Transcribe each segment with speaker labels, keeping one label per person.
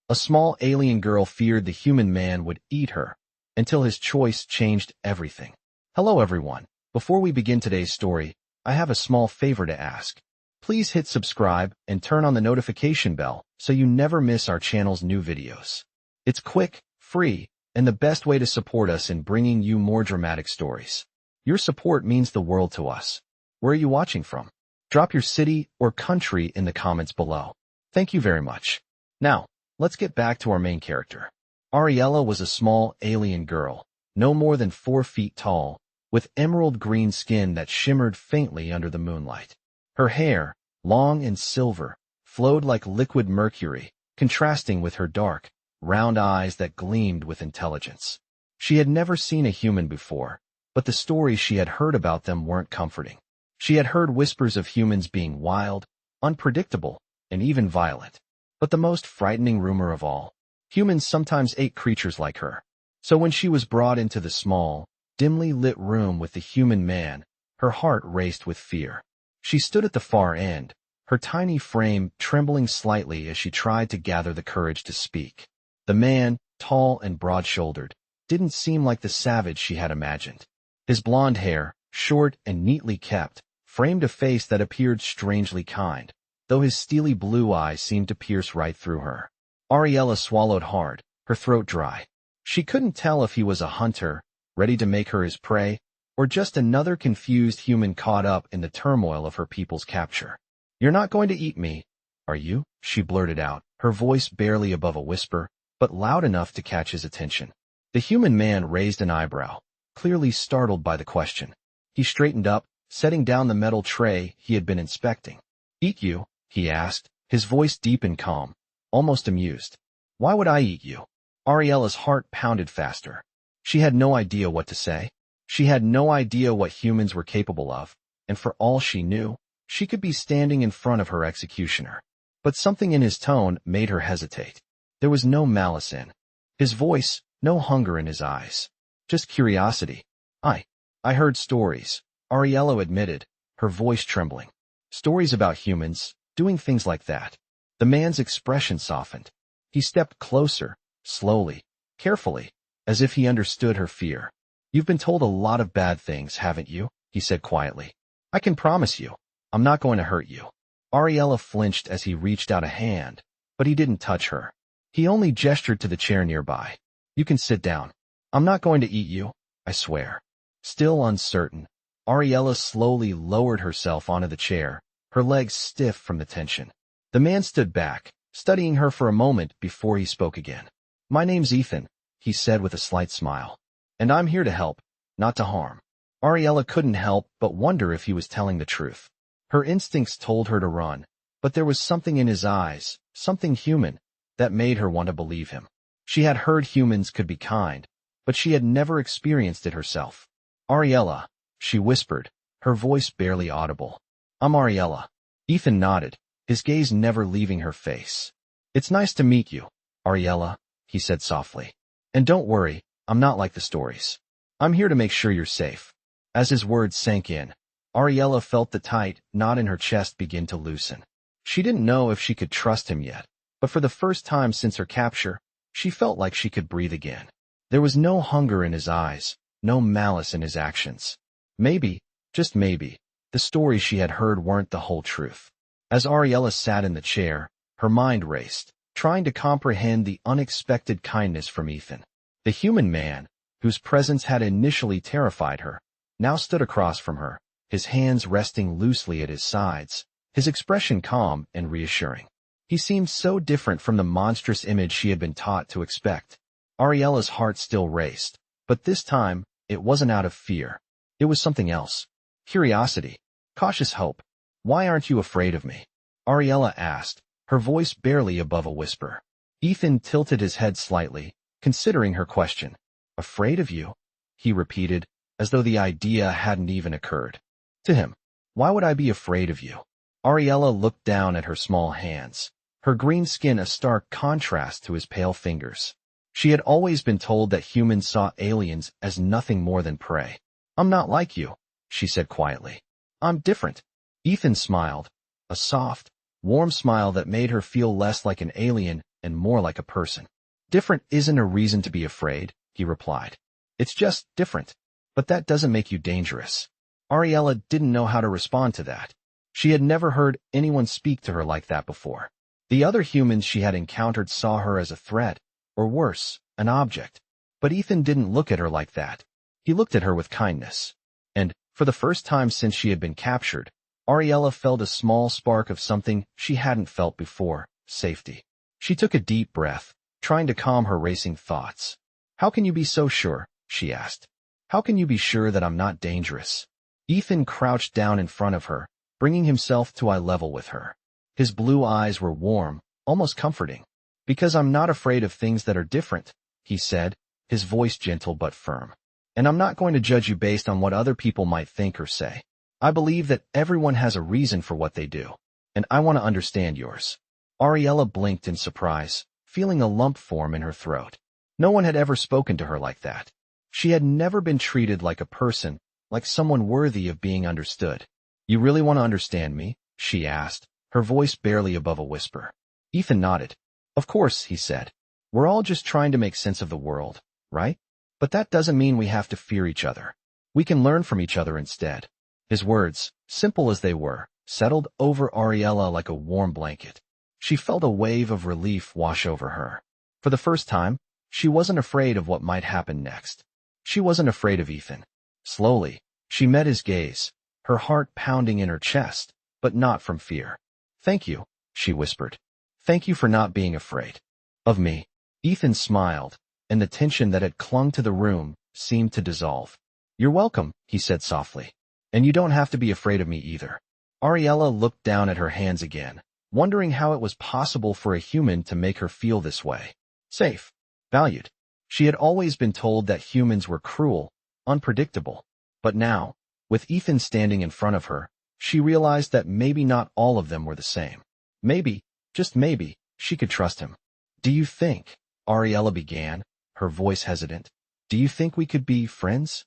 Speaker 1: A small alien girl feared the human man would eat her, until his choice changed everything. Hello everyone. Before we begin today's story, I have a small favor to ask. Please hit subscribe and turn on the notification bell so you never miss our channel's new videos. It's quick, free, and the best way to support us in bringing you more dramatic stories. Your support means the world to us. Where are you watching from? Drop your city or country in the comments below. Thank you very much. Now, let's get back to our main character. Ariella was a small alien girl, no more than 4 feet tall, with emerald green skin that shimmered faintly under the moonlight. Her hair, long and silver, flowed like liquid mercury, contrasting with her dark, round eyes that gleamed with intelligence. She had never seen a human before, but the stories she had heard about them weren't comforting. She had heard whispers of humans being wild, unpredictable, and even violent. But the most frightening rumor of all, humans sometimes ate creatures like her. So when she was brought into the small, dimly lit room with the human man, her heart raced with fear. She stood at the far end, her tiny frame trembling slightly as she tried to gather the courage to speak. The man, tall and broad-shouldered, didn't seem like the savage she had imagined. His blonde hair, short and neatly kept, framed a face that appeared strangely kind, though his steely blue eyes seemed to pierce right through her. Ariella swallowed hard, her throat dry. She couldn't tell if he was a hunter, ready to make her his prey, or just another confused human caught up in the turmoil of her people's capture. "You're not going to eat me, are you?" she blurted out, her voice barely above a whisper, but loud enough to catch his attention. The human man raised an eyebrow, clearly startled by the question. He straightened up, setting down the metal tray he had been inspecting. "Eat you?" he asked, his voice deep and calm, almost amused. "Why would I eat you?" Ariella's heart pounded faster. She had no idea what to say. She had no idea what humans were capable of, and for all she knew, she could be standing in front of her executioner. But something in his tone made her hesitate. There was no malice in his voice, no hunger in his eyes. Just curiosity. I heard stories," Ariella admitted, her voice trembling. "Stories about humans, doing things like that." The man's expression softened. He stepped closer, slowly, carefully, as if he understood her fear. "You've been told a lot of bad things, haven't you?" he said quietly. "I can promise you, I'm not going to hurt you." Ariella flinched as he reached out a hand, but he didn't touch her. He only gestured to the chair nearby. "You can sit down. I'm not going to eat you, I swear." Still uncertain, Ariella slowly lowered herself onto the chair, her legs stiff from the tension. The man stood back, studying her for a moment before he spoke again. "My name's Ethan," he said with a slight smile. "And I'm here to help, not to harm." Ariella couldn't help but wonder if he was telling the truth. Her instincts told her to run, but there was something in his eyes, something human, that made her want to believe him. She had heard humans could be kind, but she had never experienced it herself. "Ariella," she whispered, her voice barely audible. "I'm Ariella." Ethan nodded, his gaze never leaving her face. "It's nice to meet you, Ariella," he said softly. "And don't worry, I'm not like the stories. I'm here to make sure you're safe." As his words sank in, Ariella felt the tight knot in her chest begin to loosen. She didn't know if she could trust him yet, but for the first time since her capture, she felt like she could breathe again. There was no hunger in his eyes, no malice in his actions. Maybe, just maybe, the stories she had heard weren't the whole truth. As Ariella sat in the chair, her mind raced, trying to comprehend the unexpected kindness from Ethan. The human man, whose presence had initially terrified her, now stood across from her, his hands resting loosely at his sides, his expression calm and reassuring. He seemed so different from the monstrous image she had been taught to expect. Ariella's heart still raced, but this time, it wasn't out of fear. It was something else. Curiosity. Cautious hope. "Why aren't you afraid of me?" Ariella asked, her voice barely above a whisper. Ethan tilted his head slightly, considering her question. "Afraid of you?" he repeated, as though the idea hadn't even occurred to him. "Why would I be afraid of you?" Ariella looked down at her small hands, her green skin a stark contrast to his pale fingers. She had always been told that humans saw aliens as nothing more than prey. "I'm not like you," she said quietly. "I'm different." Ethan smiled, a soft, warm smile that made her feel less like an alien and more like a person. Different isn't a reason to be afraid, he replied. It's just different. But that doesn't make you dangerous. Ariella didn't know how to respond to that. She had never heard anyone speak to her like that before. The other humans she had encountered saw her as a threat, or worse, an object. But Ethan didn't look at her like that. He looked at her with kindness. And, for the first time since she had been captured, Ariella felt a small spark of something she hadn't felt before, safety. She took a deep breath, trying to calm her racing thoughts. How can you be so sure? She asked. How can you be sure that I'm not dangerous? Ethan crouched down in front of her, bringing himself to eye level with her. His blue eyes were warm, almost comforting. Because I'm not afraid of things that are different, he said, his voice gentle but firm. And I'm not going to judge you based on what other people might think or say. I believe that everyone has a reason for what they do, and I want to understand yours. Ariella blinked in surprise, feeling a lump form in her throat. No one had ever spoken to her like that. She had never been treated like a person, like someone worthy of being understood. You really want to understand me? She asked, her voice barely above a whisper. Ethan nodded. Of course, he said. We're all just trying to make sense of the world, right? But that doesn't mean we have to fear each other. We can learn from each other instead. His words, simple as they were, settled over Ariella like a warm blanket. She felt a wave of relief wash over her. For the first time, she wasn't afraid of what might happen next. She wasn't afraid of Ethan. Slowly, she met his gaze, her heart pounding in her chest, but not from fear. Thank you, she whispered. Thank you for not being afraid. Of me. Ethan smiled, and the tension that had clung to the room seemed to dissolve. You're welcome, he said softly. And you don't have to be afraid of me either. Ariella looked down at her hands again, wondering how it was possible for a human to make her feel this way. Safe. Valued. She had always been told that humans were cruel, unpredictable. But now, with Ethan standing in front of her, she realized that maybe not all of them were the same. Maybe, just maybe, she could trust him. Do you think, Ariella began, her voice hesitant, do you think we could be friends?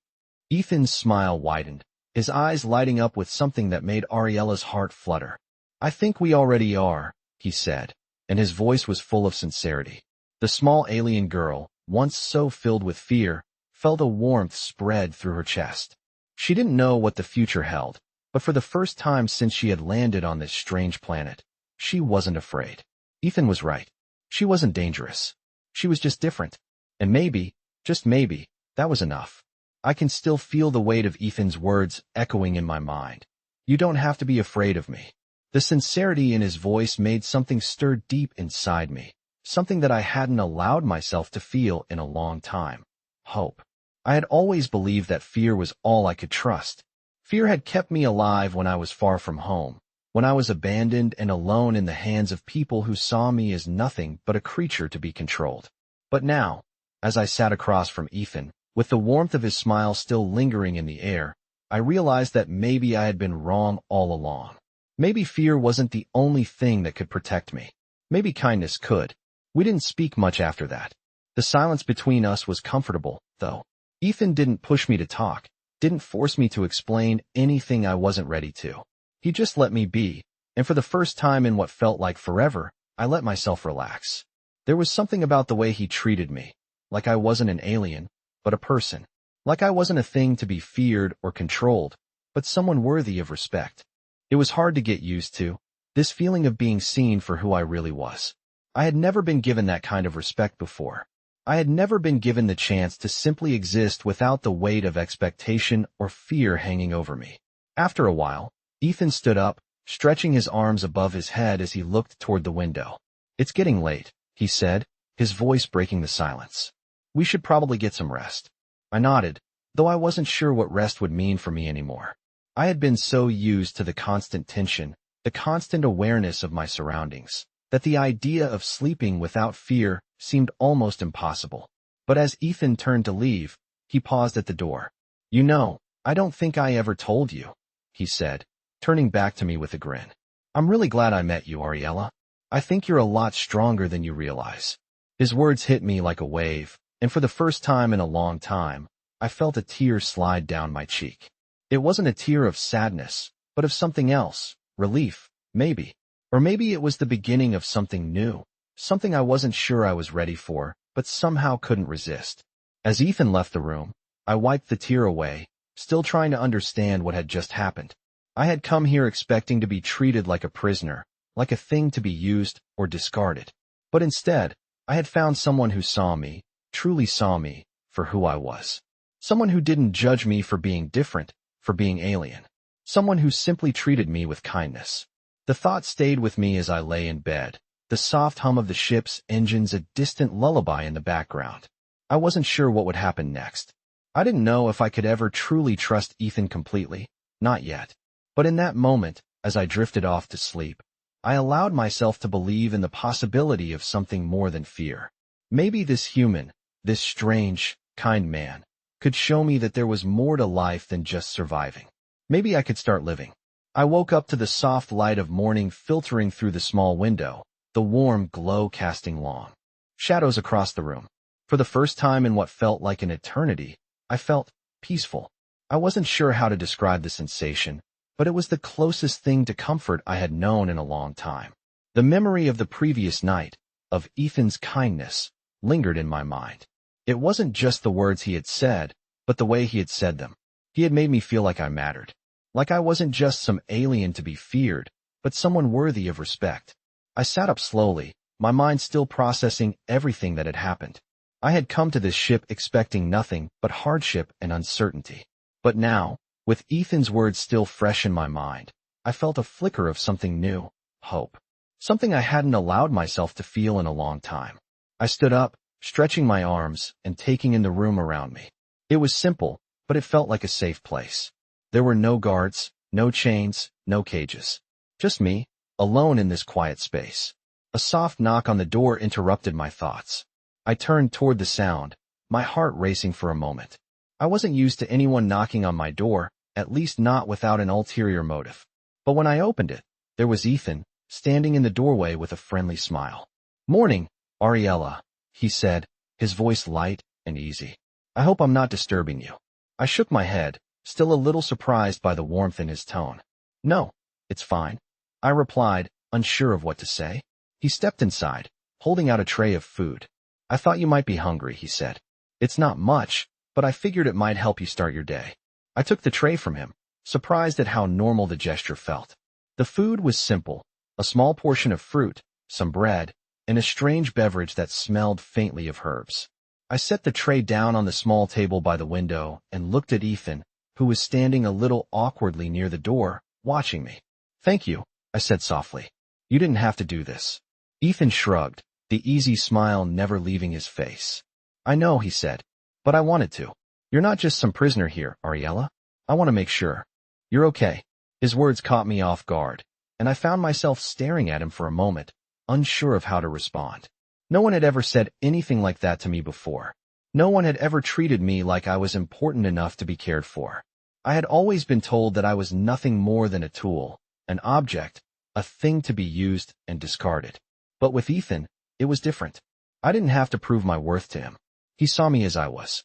Speaker 1: Ethan's smile widened, his eyes lighting up with something that made Ariella's heart flutter. I think we already are, he said, and his voice was full of sincerity. The small alien girl, once so filled with fear, felt a warmth spread through her chest. She didn't know what the future held, but for the first time since she had landed on this strange planet, she wasn't afraid. Ethan was right. She wasn't dangerous. She was just different. And maybe, just maybe, that was enough. I can still feel the weight of Ethan's words echoing in my mind. You don't have to be afraid of me. The sincerity in his voice made something stir deep inside me, something that I hadn't allowed myself to feel in a long time. Hope. I had always believed that fear was all I could trust. Fear had kept me alive when I was far from home, when I was abandoned and alone in the hands of people who saw me as nothing but a creature to be controlled. But now, as I sat across from Ethan, with the warmth of his smile still lingering in the air, I realized that maybe I had been wrong all along. Maybe fear wasn't the only thing that could protect me. Maybe kindness could. We didn't speak much after that. The silence between us was comfortable, though. Ethan didn't push me to talk, didn't force me to explain anything I wasn't ready to. He just let me be, and for the first time in what felt like forever, I let myself relax. There was something about the way he treated me, like I wasn't an alien, but a person. Like I wasn't a thing to be feared or controlled, but someone worthy of respect. It was hard to get used to, this feeling of being seen for who I really was. I had never been given that kind of respect before. I had never been given the chance to simply exist without the weight of expectation or fear hanging over me. After a while, Ethan stood up, stretching his arms above his head as he looked toward the window. It's getting late, he said, his voice breaking the silence. We should probably get some rest. I nodded, though I wasn't sure what rest would mean for me anymore. I had been so used to the constant tension, the constant awareness of my surroundings, that the idea of sleeping without fear seemed almost impossible. But as Ethan turned to leave, he paused at the door. You know, I don't think I ever told you, he said, turning back to me with a grin. I'm really glad I met you, Ariella. I think you're a lot stronger than you realize. His words hit me like a wave, and for the first time in a long time, I felt a tear slide down my cheek. It wasn't a tear of sadness, but of something else, relief, maybe. Or maybe it was the beginning of something new, something I wasn't sure I was ready for, but somehow couldn't resist. As Ethan left the room, I wiped the tear away, still trying to understand what had just happened. I had come here expecting to be treated like a prisoner, like a thing to be used or discarded. But instead, I had found someone who saw me, truly saw me, for who I was. Someone who didn't judge me for being different, for being alien. Someone who simply treated me with kindness. The thought stayed with me as I lay in bed, the soft hum of the ship's engines a distant lullaby in the background. I wasn't sure what would happen next. I didn't know if I could ever truly trust Ethan completely, not yet. But in that moment, as I drifted off to sleep, I allowed myself to believe in the possibility of something more than fear. Maybe this human, this strange, kind man, could show me that there was more to life than just surviving. Maybe I could start living. I woke up to the soft light of morning filtering through the small window, the warm glow casting long shadows across the room. For the first time in what felt like an eternity, I felt peaceful. I wasn't sure how to describe the sensation, but it was the closest thing to comfort I had known in a long time. The memory of the previous night, of Ethan's kindness, lingered in my mind. It wasn't just the words he had said, but the way he had said them. He had made me feel like I mattered. Like I wasn't just some alien to be feared, but someone worthy of respect. I sat up slowly, my mind still processing everything that had happened. I had come to this ship expecting nothing but hardship and uncertainty. But now, with Ethan's words still fresh in my mind, I felt a flicker of something new, hope. Something I hadn't allowed myself to feel in a long time. I stood up, stretching my arms and taking in the room around me. It was simple, but it felt like a safe place. There were no guards, no chains, no cages. Just me, alone in this quiet space. A soft knock on the door interrupted my thoughts. I turned toward the sound, my heart racing for a moment. I wasn't used to anyone knocking on my door, at least not without an ulterior motive. But when I opened it, there was Ethan, standing in the doorway with a friendly smile. "Morning, Ariella," he said, his voice light and easy. "I hope I'm not disturbing you." I shook my head, still a little surprised by the warmth in his tone. "No, it's fine," I replied, unsure of what to say. He stepped inside, holding out a tray of food. "I thought you might be hungry," he said. "It's not much, but I figured it might help you start your day." I took the tray from him, surprised at how normal the gesture felt. The food was simple, a small portion of fruit, some bread, and a strange beverage that smelled faintly of herbs. I set the tray down on the small table by the window and looked at Ethan, who was standing a little awkwardly near the door, watching me. "Thank you," I said softly. "You didn't have to do this." Ethan shrugged, the easy smile never leaving his face. "I know," he said, "but I wanted to. You're not just some prisoner here, Ariella. I want to make sure you're okay." His words caught me off guard, and I found myself staring at him for a moment, unsure of how to respond. No one had ever said anything like that to me before. No one had ever treated me like I was important enough to be cared for. I had always been told that I was nothing more than a tool, an object, a thing to be used and discarded. But with Ethan, it was different. I didn't have to prove my worth to him. He saw me as I was.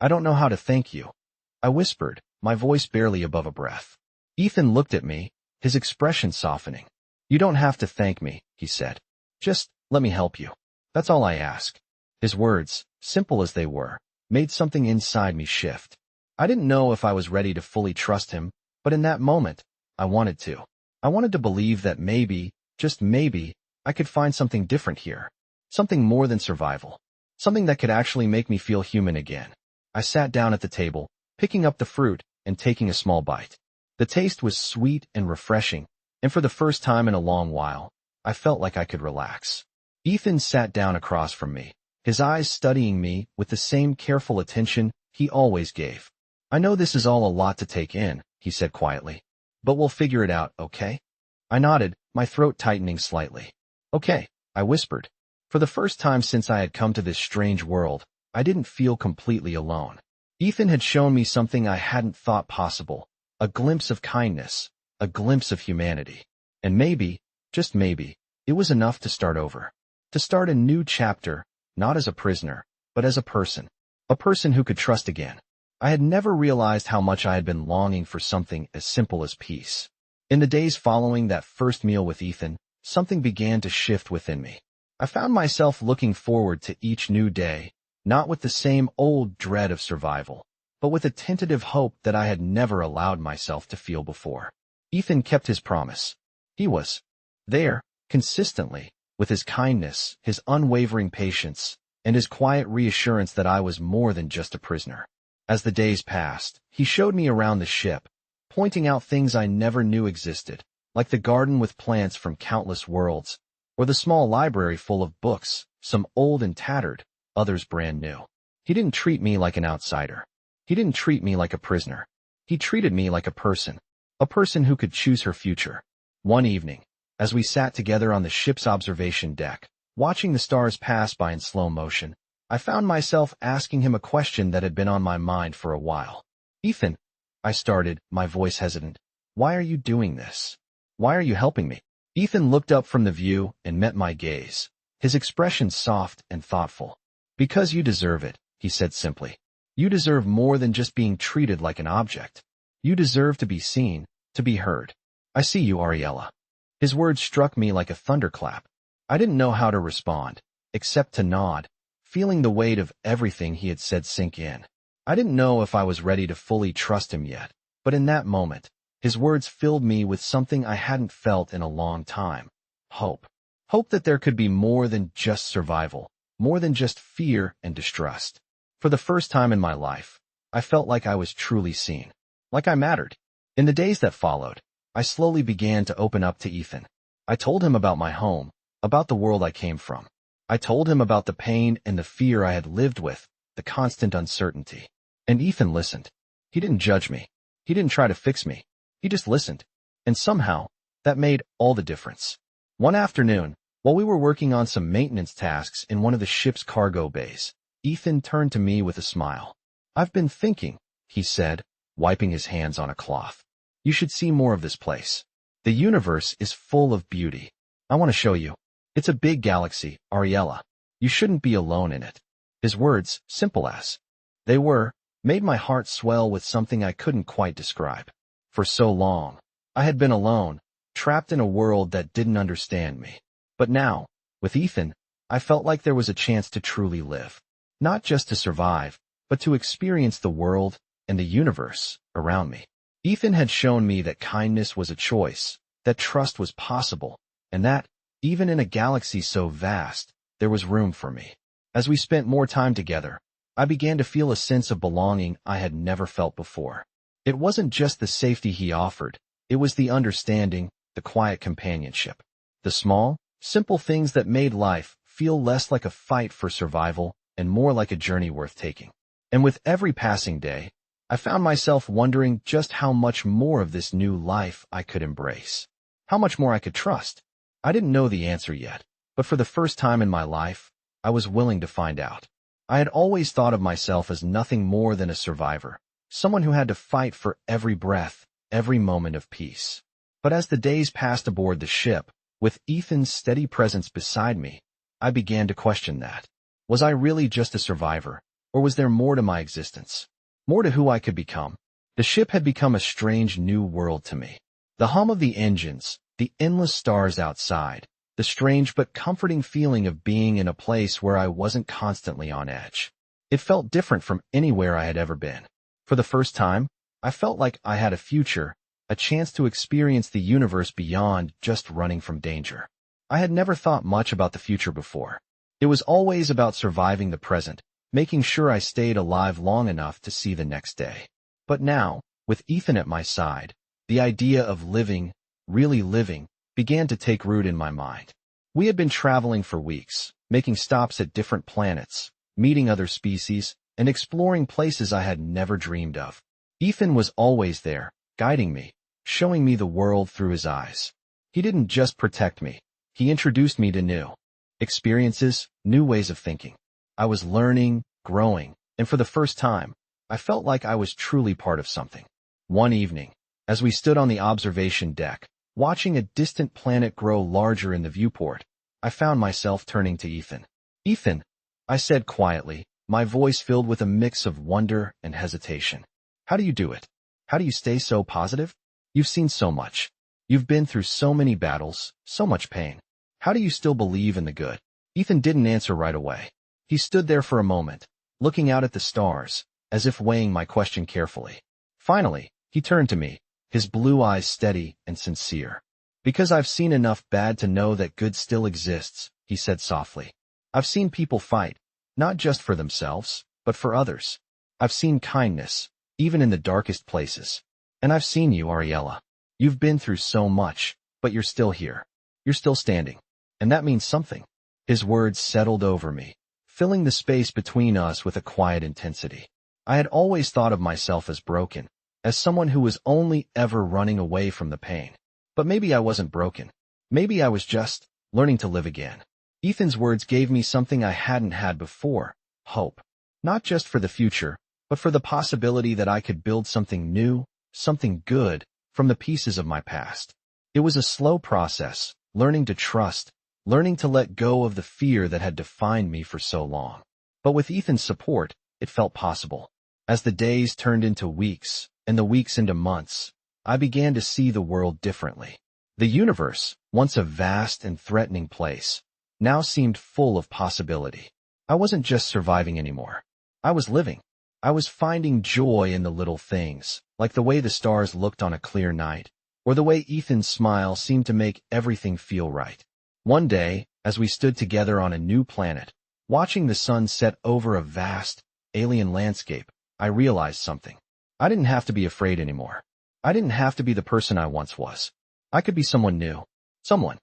Speaker 1: I don't know how to thank you," I whispered, my voice barely above a breath. Ethan looked at me, his expression softening. "You don't have to thank me," he said. "Just let me help you. That's all I ask." His words, simple as they were, made something inside me shift. I didn't know if I was ready to fully trust him, but in that moment, I wanted to. I wanted to believe that maybe, just maybe, I could find something different here. Something more than survival. Something that could actually make me feel human again. I sat down at the table, picking up the fruit and taking a small bite. The taste was sweet and refreshing, and for the first time in a long while, I felt like I could relax. Ethan sat down across from me, his eyes studying me with the same careful attention he always gave. "I know this is all a lot to take in," he said quietly, "but we'll figure it out, okay?" I nodded, my throat tightening slightly. "Okay," I whispered. For the first time since I had come to this strange world, I didn't feel completely alone. Ethan had shown me something I hadn't thought possible, a glimpse of kindness, a glimpse of humanity. And maybe, just maybe, it was enough to start over. To start a new chapter, not as a prisoner, but as a person who could trust again. I had never realized how much I had been longing for something as simple as peace. In the days following that first meal with Ethan, something began to shift within me. I found myself looking forward to each new day, not with the same old dread of survival, but with a tentative hope that I had never allowed myself to feel before. Ethan kept his promise. He was there, consistently, with his kindness, his unwavering patience, and his quiet reassurance that I was more than just a prisoner. As the days passed, he showed me around the ship, pointing out things I never knew existed, like the garden with plants from countless worlds, or the small library full of books, some old and tattered, others brand new. He didn't treat me like an outsider. He didn't treat me like a prisoner. He treated me like a person who could choose her future. One evening, as we sat together on the ship's observation deck, watching the stars pass by in slow motion, I found myself asking him a question that had been on my mind for a while. Ethan, I started, my voice hesitant. Why are you doing this? Why are you helping me? Ethan looked up from the view and met my gaze, his expression soft and thoughtful. Because you deserve it, he said simply. You deserve more than just being treated like an object. You deserve to be seen, to be heard. I see you, Ariella. His words struck me like a thunderclap. I didn't know how to respond, except to nod, feeling the weight of everything he had said sink in. I didn't know if I was ready to fully trust him yet, but in that moment, his words filled me with something I hadn't felt in a long time. Hope. Hope that there could be more than just survival, more than just fear and distrust. For the first time in my life, I felt like I was truly seen, like I mattered. In the days that followed, I slowly began to open up to Ethan. I told him about my home, about the world I came from. I told him about the pain and the fear I had lived with, the constant uncertainty. And Ethan listened. He didn't judge me. He didn't try to fix me. He just listened. And somehow, that made all the difference. One afternoon, while we were working on some maintenance tasks in one of the ship's cargo bays, Ethan turned to me with a smile. I've been thinking, he said, wiping his hands on a cloth. You should see more of this place. The universe is full of beauty. I want to show you. It's a big galaxy, Ariella. You shouldn't be alone in it. His words, simple as they were, made my heart swell with something I couldn't quite describe. For so long, I had been alone, trapped in a world that didn't understand me. But now, with Ethan, I felt like there was a chance to truly live. Not just to survive, but to experience the world and the universe around me. Ethan had shown me that kindness was a choice, that trust was possible, and that, even in a galaxy so vast, there was room for me. As we spent more time together, I began to feel a sense of belonging I had never felt before. It wasn't just the safety he offered, it was the understanding, the quiet companionship. The small, simple things that made life feel less like a fight for survival and more like a journey worth taking. And with every passing day, I found myself wondering just how much more of this new life I could embrace. How much more I could trust. I didn't know the answer yet, but for the first time in my life, I was willing to find out. I had always thought of myself as nothing more than a survivor, someone who had to fight for every breath, every moment of peace. But as the days passed aboard the ship, with Ethan's steady presence beside me, I began to question that. Was I really just a survivor, or was there more to my existence? More to who I could become? The ship had become a strange new world to me. The hum of the engines, the endless stars outside, the strange but comforting feeling of being in a place where I wasn't constantly on edge. It felt different from anywhere I had ever been. For the first time, I felt like I had a future, a chance to experience the universe beyond just running from danger. I had never thought much about the future before. It was always about surviving the present, making sure I stayed alive long enough to see the next day. But now, with Ethan at my side, the idea of living, really living, began to take root in my mind. We had been traveling for weeks, making stops at different planets, meeting other species, and exploring places I had never dreamed of. Ethan was always there, guiding me, showing me the world through his eyes. He didn't just protect me, he introduced me to new experiences, new ways of thinking. I was learning, growing, and for the first time, I felt like I was truly part of something. One evening, as we stood on the observation deck, watching a distant planet grow larger in the viewport, I found myself turning to Ethan. Ethan, I said quietly, my voice filled with a mix of wonder and hesitation. How do you do it? How do you stay so positive? You've seen so much. You've been through so many battles, so much pain. How do you still believe in the good? Ethan didn't answer right away. He stood there for a moment, looking out at the stars, as if weighing my question carefully. Finally, he turned to me, his blue eyes steady and sincere. "Because I've seen enough bad to know that good still exists," he said softly. "I've seen people fight, not just for themselves, but for others. I've seen kindness, even in the darkest places. And I've seen you, Ariella. You've been through so much, but you're still here. You're still standing. And that means something." His words settled over me, filling the space between us with a quiet intensity. I had always thought of myself as broken, as someone who was only ever running away from the pain. But maybe I wasn't broken. Maybe I was just learning to live again. Ethan's words gave me something I hadn't had before: hope. Not just for the future, but for the possibility that I could build something new, something good, from the pieces of my past. It was a slow process, learning to trust, learning to let go of the fear that had defined me for so long. But with Ethan's support, it felt possible. As the days turned into weeks, and the weeks into months, I began to see the world differently. The universe, once a vast and threatening place, now seemed full of possibility. I wasn't just surviving anymore. I was living. I was finding joy in the little things, like the way the stars looked on a clear night, or the way Ethan's smile seemed to make everything feel right. One day, as we stood together on a new planet, watching the sun set over a vast, alien landscape, I realized something. I didn't have to be afraid anymore. I didn't have to be the person I once was. I could be someone new, someone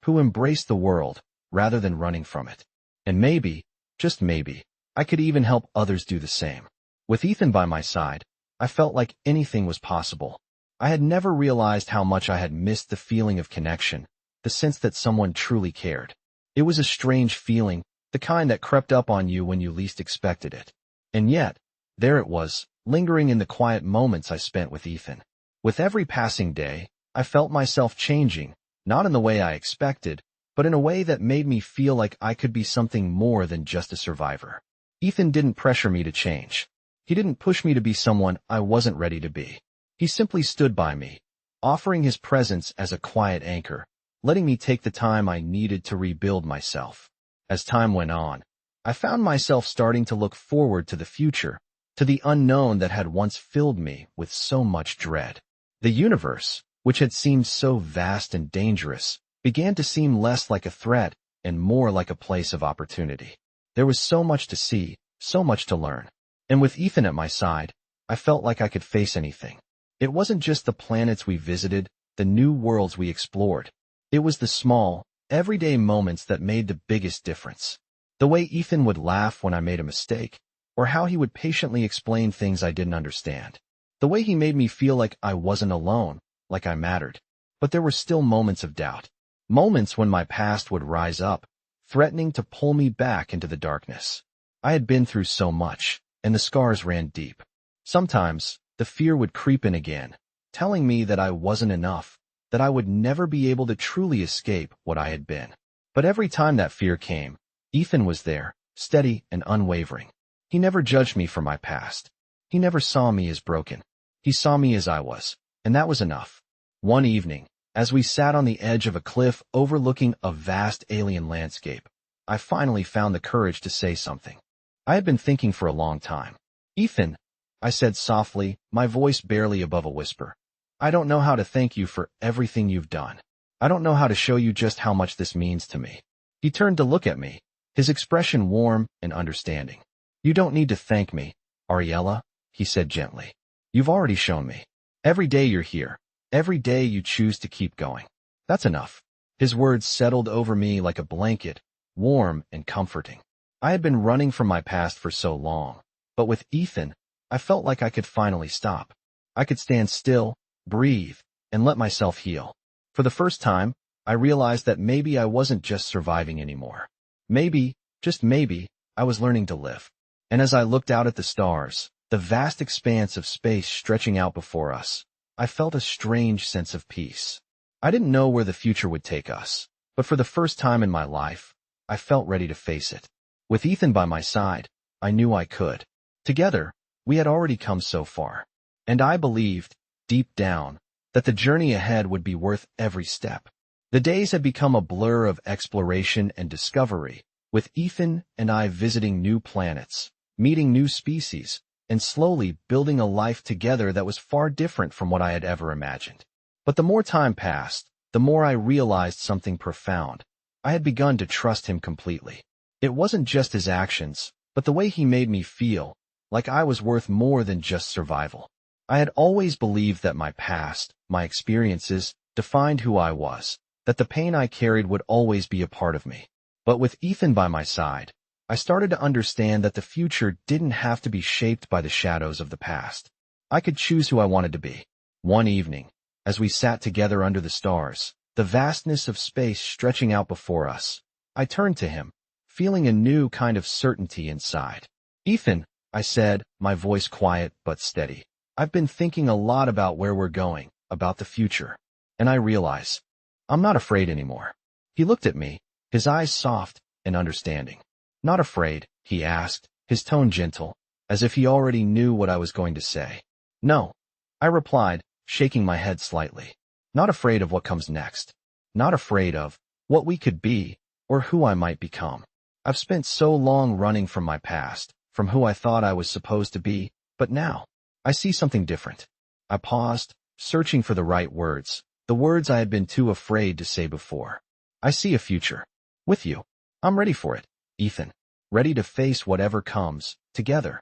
Speaker 1: who embraced the world rather than running from it. And maybe, just maybe, I could even help others do the same. With Ethan by my side, I felt like anything was possible. I had never realized how much I had missed the feeling of connection, the sense that someone truly cared. It was a strange feeling, the kind that crept up on you when you least expected it. And yet, there it was, lingering in the quiet moments I spent with Ethan. With every passing day, I felt myself changing, not in the way I expected, but in a way that made me feel like I could be something more than just a survivor. Ethan didn't pressure me to change. He didn't push me to be someone I wasn't ready to be. He simply stood by me, offering his presence as a quiet anchor, letting me take the time I needed to rebuild myself. As time went on, I found myself starting to look forward to the future, to the unknown that had once filled me with so much dread. The universe, which had seemed so vast and dangerous, began to seem less like a threat and more like a place of opportunity. There was so much to see, so much to learn. And with Ethan at my side, I felt like I could face anything. It wasn't just the planets we visited, the new worlds we explored. It was the small, everyday moments that made the biggest difference. The way Ethan would laugh when I made a mistake, or how he would patiently explain things I didn't understand. The way he made me feel like I wasn't alone, like I mattered. But there were still moments of doubt. Moments when my past would rise up, threatening to pull me back into the darkness. I had been through so much, and the scars ran deep. Sometimes, the fear would creep in again, telling me that I wasn't enough, that I would never be able to truly escape what I had been. But every time that fear came, Ethan was there, steady and unwavering. He never judged me for my past. He never saw me as broken. He saw me as I was, and that was enough. One evening, as we sat on the edge of a cliff overlooking a vast alien landscape, I finally found the courage to say something. I had been thinking for a long time. "Ethan," I said softly, my voice barely above a whisper, "I don't know how to thank you for everything you've done. I don't know how to show you just how much this means to me." He turned to look at me, his expression warm and understanding. "You don't need to thank me, Ariella," he said gently. "You've already shown me. Every day you're here, every day you choose to keep going. That's enough." His words settled over me like a blanket, warm and comforting. I had been running from my past for so long, but with Ethan, I felt like I could finally stop. I could stand still, breathe, and let myself heal. For the first time, I realized that maybe I wasn't just surviving anymore. Maybe, just maybe, I was learning to live. And as I looked out at the stars, the vast expanse of space stretching out before us, I felt a strange sense of peace. I didn't know where the future would take us, but for the first time in my life, I felt ready to face it. With Ethan by my side, I knew I could. Together, we had already come so far. And I believed, deep down, that the journey ahead would be worth every step. The days had become a blur of exploration and discovery, with Ethan and I visiting new planets, meeting new species, and slowly building a life together that was far different from what I had ever imagined. But the more time passed, the more I realized something profound. I had begun to trust him completely. It wasn't just his actions, but the way he made me feel, like I was worth more than just survival. I had always believed that my past, my experiences, defined who I was, that the pain I carried would always be a part of me. But with Ethan by my side, I started to understand that the future didn't have to be shaped by the shadows of the past. I could choose who I wanted to be. One evening, as we sat together under the stars, the vastness of space stretching out before us, I turned to him, feeling a new kind of certainty inside. "Ethan," I said, my voice quiet but steady, "I've been thinking a lot about where we're going, about the future. And I realize, I'm not afraid anymore." He looked at me, his eyes soft and understanding. "Not afraid?" he asked, his tone gentle, as if he already knew what I was going to say. "No," I replied, shaking my head slightly. "Not afraid of what comes next. Not afraid of what we could be or who I might become. I've spent so long running from my past, from who I thought I was supposed to be, but now, I see something different." I paused, searching for the right words, the words I had been too afraid to say before. "I see a future. With you. I'm ready for it, Ethan. Ready to face whatever comes, together."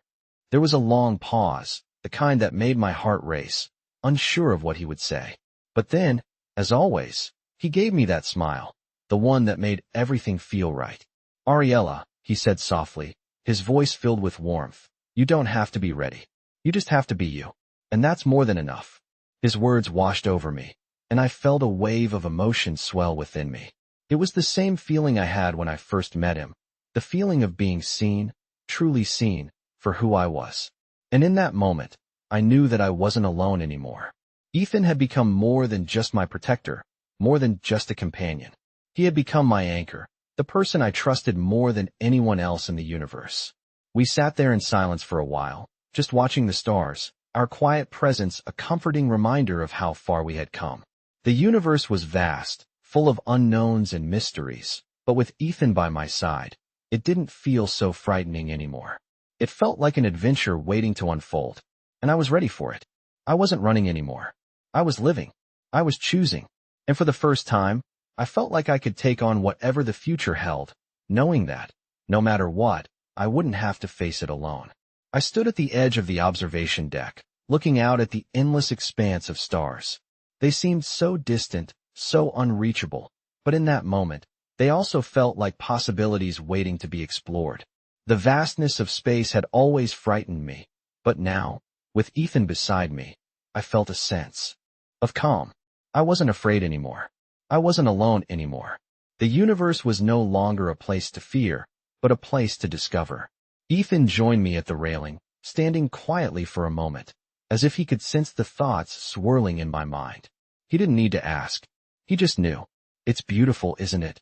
Speaker 1: There was a long pause, the kind that made my heart race, unsure of what he would say. But then, as always, he gave me that smile, the one that made everything feel right. "Ariella," he said softly, his voice filled with warmth, "you don't have to be ready. You just have to be you. And that's more than enough." His words washed over me, and I felt a wave of emotion swell within me. It was the same feeling I had when I first met him, the feeling of being seen, truly seen, for who I was. And in that moment, I knew that I wasn't alone anymore. Ethan had become more than just my protector, more than just a companion. He had become my anchor, the person I trusted more than anyone else in the universe. We sat there in silence for a while, just watching the stars, our quiet presence a comforting reminder of how far we had come. The universe was vast, full of unknowns and mysteries, but with Ethan by my side, it didn't feel so frightening anymore. It felt like an adventure waiting to unfold, and I was ready for it. I wasn't running anymore. I was living. I was choosing. And for the first time, I felt like I could take on whatever the future held, knowing that, no matter what, I wouldn't have to face it alone. I stood at the edge of the observation deck, looking out at the endless expanse of stars. They seemed so distant, so unreachable, but in that moment, they also felt like possibilities waiting to be explored. The vastness of space had always frightened me, but now, with Ethan beside me, I felt a sense of calm. I wasn't afraid anymore. I wasn't alone anymore. The universe was no longer a place to fear, but a place to discover. Ethan joined me at the railing, standing quietly for a moment, as if he could sense the thoughts swirling in my mind. He didn't need to ask. He just knew. "It's beautiful, isn't it?"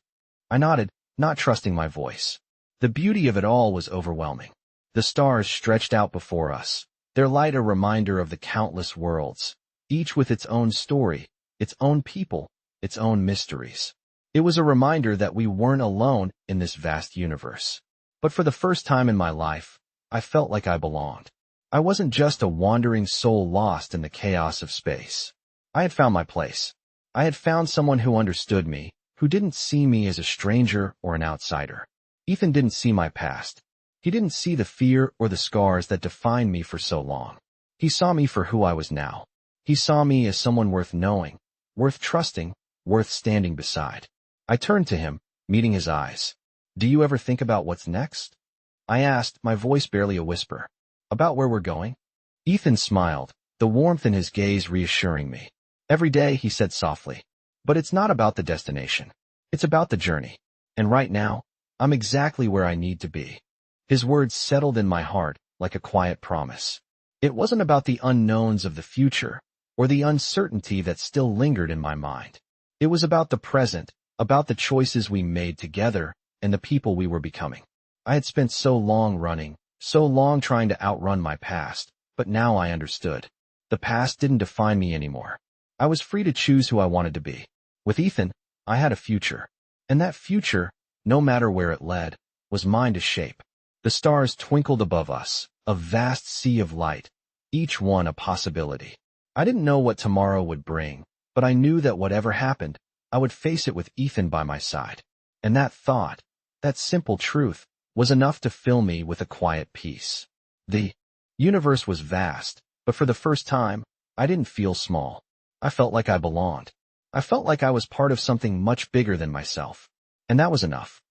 Speaker 1: I nodded, not trusting my voice. The beauty of it all was overwhelming. The stars stretched out before us, their light a reminder of the countless worlds, each with its own story, its own people, its own mysteries. It was a reminder that we weren't alone in this vast universe. But for the first time in my life, I felt like I belonged. I wasn't just a wandering soul lost in the chaos of space. I had found my place. I had found someone who understood me, who didn't see me as a stranger or an outsider. Ethan didn't see my past. He didn't see the fear or the scars that defined me for so long. He saw me for who I was now. He saw me as someone worth knowing, worth trusting, worth standing beside. I turned to him, meeting his eyes. "Do you ever think about what's next?" I asked, my voice barely a whisper. "About where we're going?" Ethan smiled, the warmth in his gaze reassuring me. "Every day," he said softly. "But it's not about the destination. It's about the journey. And right now, I'm exactly where I need to be." His words settled in my heart like a quiet promise. It wasn't about the unknowns of the future or the uncertainty that still lingered in my mind. It was about the present, about the choices we made together and the people we were becoming. I had spent so long running, so long trying to outrun my past, but now I understood. The past didn't define me anymore. I was free to choose who I wanted to be. With Ethan, I had a future. And that future, no matter where it led, was mine to shape. The stars twinkled above us, a vast sea of light, each one a possibility. I didn't know what tomorrow would bring, but I knew that whatever happened, I would face it with Ethan by my side. And that thought, that simple truth, was enough to fill me with a quiet peace. The universe was vast, but for the first time, I didn't feel small. I felt like I belonged. I felt like I was part of something much bigger than myself. And that was enough.